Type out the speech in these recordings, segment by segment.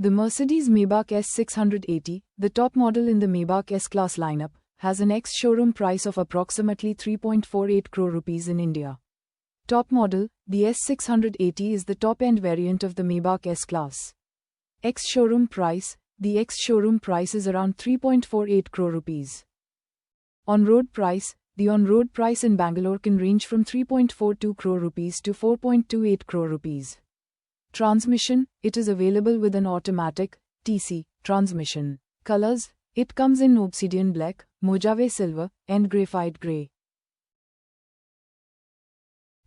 The Mercedes-Maybach S680, the top model in the Maybach S-Class lineup, has an ex-showroom price of approximately 3.48 crore rupees in India. Top model, the S680 is the top-end variant of the Maybach S-Class. Ex-showroom price, the ex-showroom price is around 3.48 crore rupees. On-road price, the on-road price in Bangalore can range from 3.42 crore rupees to 4.28 crore rupees. Transmission, it is available with an automatic, TC, transmission. Colors, it comes in obsidian black, Mojave silver, and graphite grey.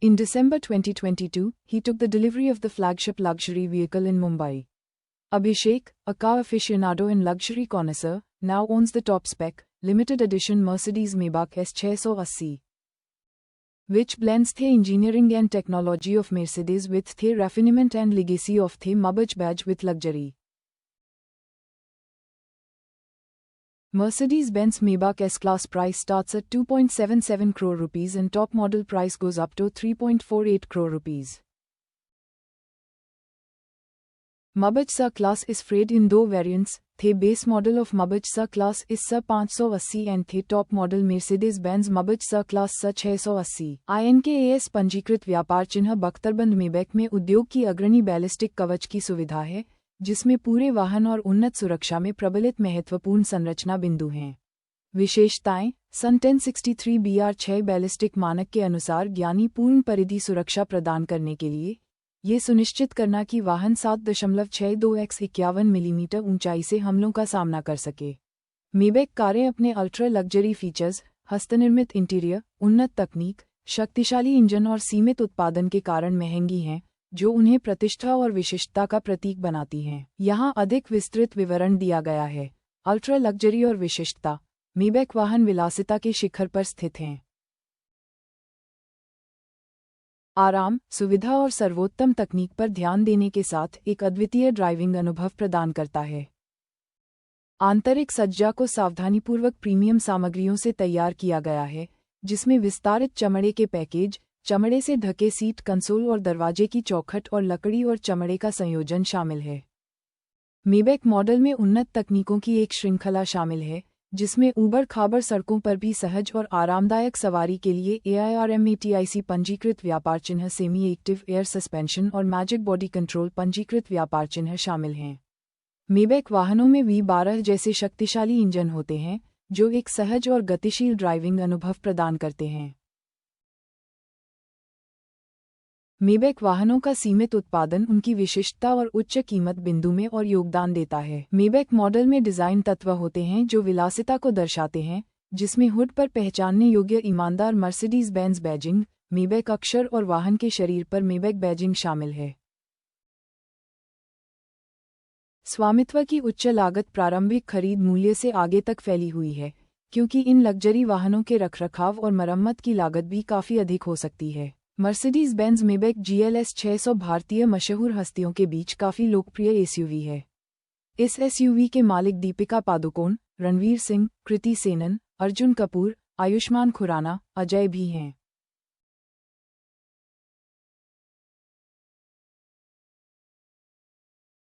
In December 2022, he took the delivery of the flagship luxury vehicle in Mumbai. Abhishek, a car aficionado and luxury connoisseur, now owns the top-spec, limited edition Mercedes-Maybach S680, which blends the engineering and technology of Mercedes with the refinement and legacy of the Maybach badge with luxury. Mercedes-Benz Maybach S-Class price starts at 2.77 crore rupees and top model price goes up to 3.48 crore rupees. Maybach S-Class is freight in two variants. The base model of Maybach S-Class is S580 and the top model Mercedes-Benz Maybach S-Class S680. INKAS पंजीकृत व्यापार चिन्ह बख्तरबंद Maybach में उद्योग की अग्रणी ballistic कवच की सुविधा है, जिसमें पूरे वाहन और उन्नत सुरक्षा में प्रबलित महत्वपूर्ण संरचना बिंदु हैं। विशेषताएं, सन 1063 BR6 बैलिस्टिक मानक के अनुसार ज्ञानी पूर्ण परिधि सुरक्षा प्रदान करने के लिए ये सुनिश्चित करना कि वाहन 7.62x51 मिलीमीटर ऊंचाई से हमलों का सामना कर सके। मेबैक कारें अपने अल्ट्रा लग्जरी फीचर्स, हस्तनिर्मित इंटीरियर, उन्नत तकनीक, शक्तिशाली इंजन और सीमित उत्पादन के कारण महंगी हैं, जो उन्हें प्रतिष्ठा और विशिष्टता का प्रतीक बनाती हैं। यहाँ अधिक विस्तृत विवरण दिया गया है। अल्ट्रा लग्जरी और विशिष्टता, मेबैक वाहन विलासिता के शिखर पर स्थित हैं। आराम, सुविधा और सर्वोत्तम तकनीक पर ध्यान देने के साथ एक अद्वितीय ड्राइविंग अनुभव प्रदान करता है। आंतरिक सज्जा को सावधानीपूर्वक प्रीमियम सामग्रियों से तैयार किया गया है, जिसमें विस्तारित चमड़े के पैकेज, चमड़े से ढके सीट कंसोल और दरवाजे की चौखट और लकड़ी और चमड़े का संयोजन शामिल है। मेबैक मॉडल में उन्नत तकनीकों की एक श्रृंखला शामिल है, जिसमें ऊबड़-खाबड़ सड़कों पर भी सहज और आरामदायक सवारी के लिए AIRMATIC पंजीकृत व्यापार चिन्ह सेमी एक्टिव एयर सस्पेंशन और मैजिक बॉडी कंट्रोल पंजीकृत व्यापार चिन्ह शामिल हैं। मेबैक वाहनों में V12 जैसे शक्तिशाली इंजन होते हैं, जो एक सहज और गतिशील ड्राइविंग अनुभव प्रदान करते हैं। मेबैक वाहनों का सीमित उत्पादन उनकी विशिष्टता और उच्च कीमत बिंदु में और योगदान देता है। मेबैक मॉडल में डिज़ाइन तत्व होते हैं जो विलासिता को दर्शाते हैं, जिसमें हुड पर पहचानने योग्य ईमानदार मर्सिडीज बेंज बैजिंग, मेबैक अक्षर और वाहन के शरीर पर मेबैक बैजिंग शामिल है। स्वामित्व की उच्च लागत प्रारंभिक खरीद मूल्य से आगे तक फैली हुई है, क्योंकि इन लग्जरी वाहनों के रखरखाव और मरम्मत की लागत भी काफ़ी अधिक हो सकती है। मर्सिडीज बेंज मेबैक GLS 600 भारतीय मशहूर हस्तियों के बीच काफ़ी लोकप्रिय SUV है। इस SUV के मालिक दीपिका पादुकोण, रणवीर सिंह, कृति सेनन, अर्जुन कपूर, आयुष्मान खुराना, अजय भी हैं।